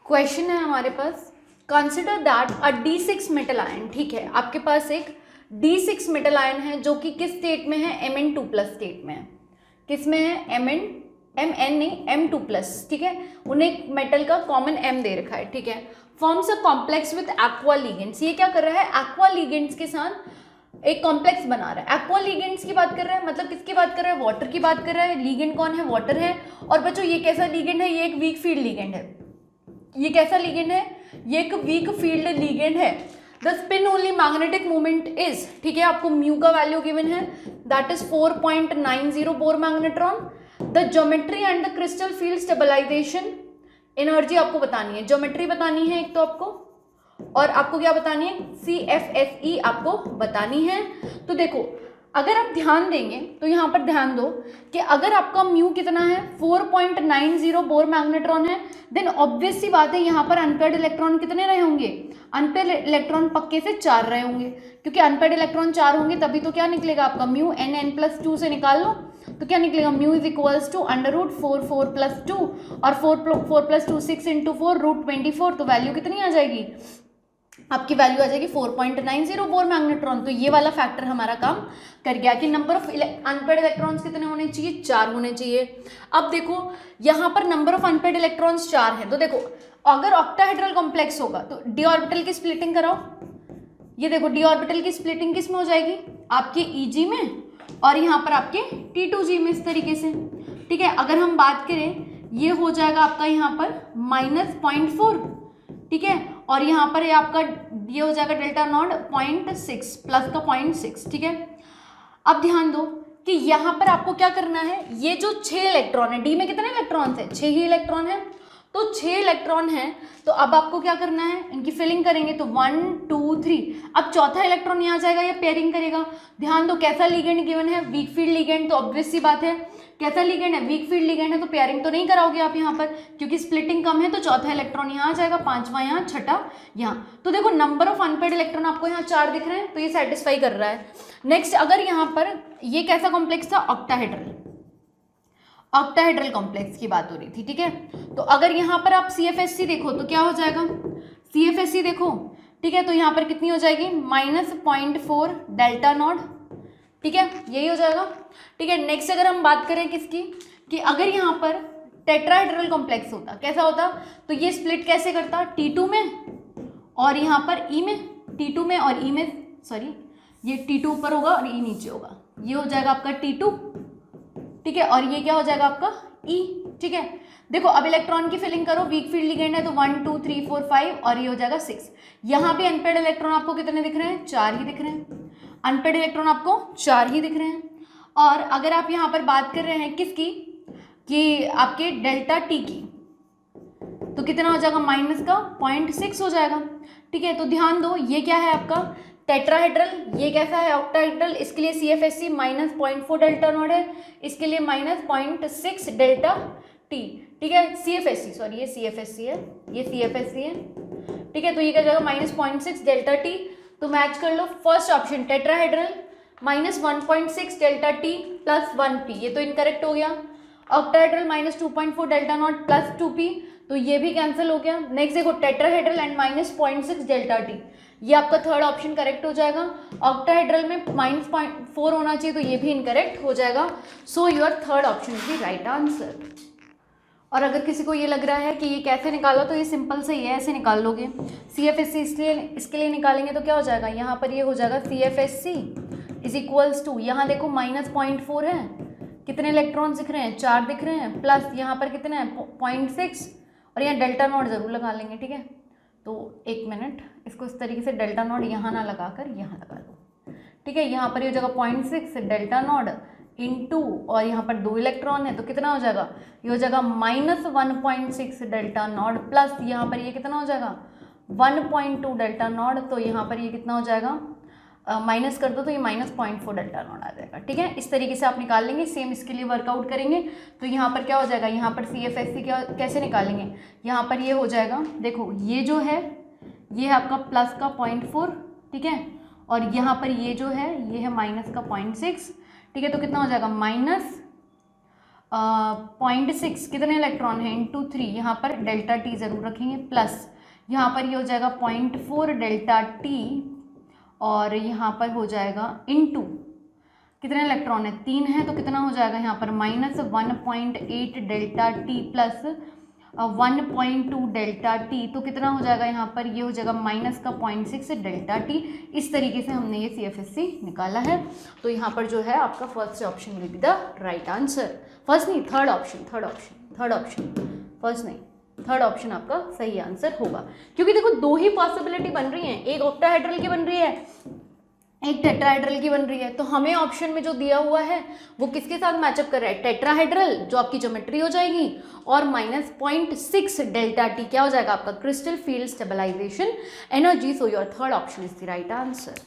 Question है हमारे पास, consider that a D6 metal ion, ठीक है, आपके पास एक D6 मेटल आयन है जो कि किस स्टेट में है, Mn2+ स्टेट में है। किस में है, Mn नहीं M2+, ठीक है। उन्हें एक मेटल का कॉमन M दे रखा है, ठीक है। Forms a complex with aqua ligands, ये क्या कर रहा है, एक्वा लिगेंड्स के साथ एक कॉम्प्लेक्स बना रहा है। एक्वा लिगेंड्स की बात कर रहा है, मतलब किसकी बात कर रहा है, वाटर की बात कर रहा है। लिगेंड कौन है, वाटर है। और बच्चों ये कैसा लिगेंड है, ये एक वीक फील्ड लिगेंड है। ये कैसा लिगेंड है, ये एक वीक फील्ड लिगेंड है। The spin only magnetic movement is, ठीक है, आपको म्यू का वैल्यू गिवन है, that is 4.90 Bohr magnetron. The geometry and the crystal field stabilisation, energy आपको बतानी है, ज्योमेट्री बतानी है एक तो आपको, और आपको क्या बतानी है, CFSE आपको बतानी है। तो देखो अगर आप ध्यान देंगे तो यहाँ पर ध्यान दो कि अगर आपका म्यू कितना है, 4.90 बोर मैग्नेट्रॉन है, देन ऑब्वियस सी बात है यहाँ पर अनपेयर्ड इलेक्ट्रॉन कितने रहे होंगे, अनपेयर्ड इलेक्ट्रॉन पक्के से 4 रहे होंगे, क्योंकि अनपेयर्ड इलेक्ट्रॉन 4 होंगे तभी तो क्या निकलेगा आपका म्यू, n+2 से निकाल लो तो क्या निकलेगा, म्यू इज इक्वल्स टू √4 + 2 और 4 + 2 6 × 4 √24, तो वैल्यू कितनी आ जाएगी आपकी, वैल्यू आ जाएगी 4.90 बोर मैग्नेट्रॉन। तो ये वाला फैक्टर हमारा काम कर गया कि नंबर ऑफ अनपेयर्ड इलेक्ट्रॉन्स कितने होने चाहिए, 4 होने चाहिए। अब देखो यहाँ पर नंबर ऑफ अनपेयर्ड इलेक्ट्रॉन्स 4 है, तो देखो अगर ऑक्टाहेड्रल कॉम्प्लेक्स होगा तो डी ऑर्बिटल की स्प्लिटिंग कराओ। ये देखो डी ऑर्बिटल की स्प्लिटिंग किस में हो जाएगी, आपके Eg में और यहाँ पर आपके T2G में, इस तरीके से, ठीक है। अगर हम बात करें ये हो जाएगा आपका यहाँ पर -0.4, ठीक है, और यहाँ पर ये आपका ये हो जाएगा डेल्टा नॉट 0.6 प्लस का 0.6, ठीक है। अब ध्यान दो कि यहाँ पर आपको क्या करना है, ये जो 6 इलेक्ट्रॉन है, डी में कितने इलेक्ट्रॉन है, 6 ही इलेक्ट्रॉन है, तो 6 इलेक्ट्रॉन है, तो अब आपको क्या करना है, इनकी फिलिंग करेंगे तो 1 2 3, अब चौथा इलेक्ट्रॉन यहाँ जाएगा, ये पेयरिंग करेगा। ध्यान दो कैसा लिगेंड गिवन है, वीक फील्ड लिगेंड, तो ऑब्वियस सी बात है कैसा लिगेंड है, वीक फील्ड लिगेंड है, तो पेयरिंग तो नहीं कराओगे आप यहाँ पर, क्योंकि स्प्लिटिंग कम है, तो चौथा इलेक्ट्रॉन यहाँ आ जाएगा, पांचवा यहाँ, छठा यहाँ। तो देखो नंबर ऑफ अनपेयर्ड इलेक्ट्रॉन आपको यहाँ 4 दिख रहे हैं, तो ये सेटिस्फाई कर रहा है। नेक्स्ट अगर यहाँ पर ये कैसा कॉम्प्लेक्स था, ऑक्टाहेड्रल, ऑक्टाहेड्रल कॉम्प्लेक्स की बात हो रही थी, ठीक है। तो अगर यहाँ पर आप CFSC देखो तो क्या हो जाएगा, CFSC देखो, ठीक है, तो यहाँ पर कितनी हो जाएगी, -0.4 डेल्टा नॉट, ठीक है, यही हो जाएगा, ठीक है। नेक्स्ट अगर हम बात करें किसकी, कि अगर यहाँ पर टेट्राहेड्रल कॉम्प्लेक्स होता, कैसा होता, तो ये स्प्लिट कैसे करता, T2 में और यहाँ पर E में, T2 में और E में, सॉरी ये T2 ऊपर होगा और E नीचे होगा, ये हो जाएगा आपका T2, ठीक है, और ये क्या हो जाएगा आपका E, ठीक है। देखो अब इलेक्ट्रॉन की फिलिंग करो, वीक फील्ड लिगेंड है तो 1 2 3 4 5 और ये हो जाएगा 6। यहाँ पे अनपेयर्ड इलेक्ट्रॉन आपको कितने दिख रहे हैं, 4 ही दिख रहे हैं, अनपेयर्ड इलेक्ट्रॉन आपको 4 ही दिख रहे हैं। और अगर आप यहाँ पर बात कर रहे हैं किसकी, कि आपके डेल्टा टी की, तो कितना हो जाएगा, -0.6 हो जाएगा, ठीक है। तो ध्यान दो ये क्या है आपका टेट्राहेड्रल, ये कैसा है ऑक्टाहेड्रल, इसके लिए CFSC -0.4 डेल्टा नॉट है, इसके लिए -0.6 डेल्टा टी, ठीक है। CFSC सॉरी ये CFSC है, ये CFSC है, ठीक है। तो ये क्या जाएगा -0.6 डेल्टा टी, तो मैच कर लो first option tetrahedral -1.6 delta T plus 1p, ये तो इनकरेक्ट हो गया। Octahedral -2.4 delta not plus 2p, तो ये भी कैंसिल हो गया। नेक्स्ट देखो टेट्राहेड्रल एंड -0.6 डेल्टा टी, ये आपका थर्ड ऑप्शन करेक्ट हो जाएगा। ऑक्टाहेड्रल में -0.4 होना चाहिए, तो ये भी इनकरेक्ट हो जाएगा। सो your third option is the right answer. और अगर किसी को ये लग रहा है कि ये कैसे निकाला, तो ये सिंपल से ही है, ऐसे निकाल लोगे। CFSC इसके लिए निकालेंगे तो क्या हो जाएगा, यहाँ पर ये हो जाएगा CFSC इज इक्वल्स टू, यहाँ देखो -0.4 है, कितने इलेक्ट्रॉन्स दिख रहे हैं, 4 दिख रहे हैं, प्लस यहाँ पर कितने हैं 0.6, और यहाँ डेल्टा नॉट ज़रूर लगा लेंगे, ठीक है। तो एक मिनट, इसको इस तरीके से डेल्टा नॉट यहाँ ना लगा कर यहाँ लगा लो, ठीक है। यहाँ पर ये हो जाएगा 0.6 डेल्टा नॉट इंटू, और यहाँ पर 2 इलेक्ट्रॉन है तो कितना हो जाएगा, ये हो जाएगा -1.6 डेल्टा नॉट प्लस यहाँ पर ये कितना हो जाएगा 1.2 डेल्टा नॉट, तो यहाँ पर ये कितना हो जाएगा, माइनस कर दो तो ये -0.4 डेल्टा नॉट आ जाएगा, ठीक है। इस तरीके से आप निकाल लेंगे। सेम इसके लिए वर्कआउट करेंगे तो यहाँ पर क्या हो जाएगा, यहाँ पर CFSC क्या कैसे निकालेंगे, यहाँ पर ये हो जाएगा, देखो ये जो है ये है आपका प्लस का 0.4, ठीक है, और यहाँ पर ये जो है ये है माइनस का 0.6, ठीक है। तो कितना हो जाएगा 0.6 कितने इलेक्ट्रॉन हैं इंटू 3, यहाँ पर डेल्टा टी ज़रूर रखेंगे, प्लस यहाँ पर ये हो जाएगा 0.4 डेल्टा टी, और यहाँ पर हो जाएगा इंटू कितने इलेक्ट्रॉन है 3 है, तो कितना हो जाएगा यहाँ पर -1.8 delta T plus 1.2 delta T, तो कितना हो जाएगा यहाँ पर, ये हो जाएगा -0.6 डेल्टा टी। इस तरीके से हमने ये CFSC निकाला है। तो यहाँ पर जो है आपका first option will be the right answer. First नहीं, थर्ड ऑप्शन, फर्स्ट नहीं, थर्ड ऑप्शन आपका सही आंसर होगा, क्योंकि देखो दो ही पॉसिबिलिटी बन रही हैं, एक ऑक्टाहेड्रल की बन रही है, एक टेट्राहेड्रल की बन रही है। तो हमें ऑप्शन में जो दिया हुआ है वो किसके साथ मैचअप कर रहा है, टेट्राहेड्रल, जो आपकी ज्योमेट्री हो जाएगी, और -0.6 डेल्टा टी क्या हो जाएगा आपका crystal field stabilisation energy. So your third option is the right answer.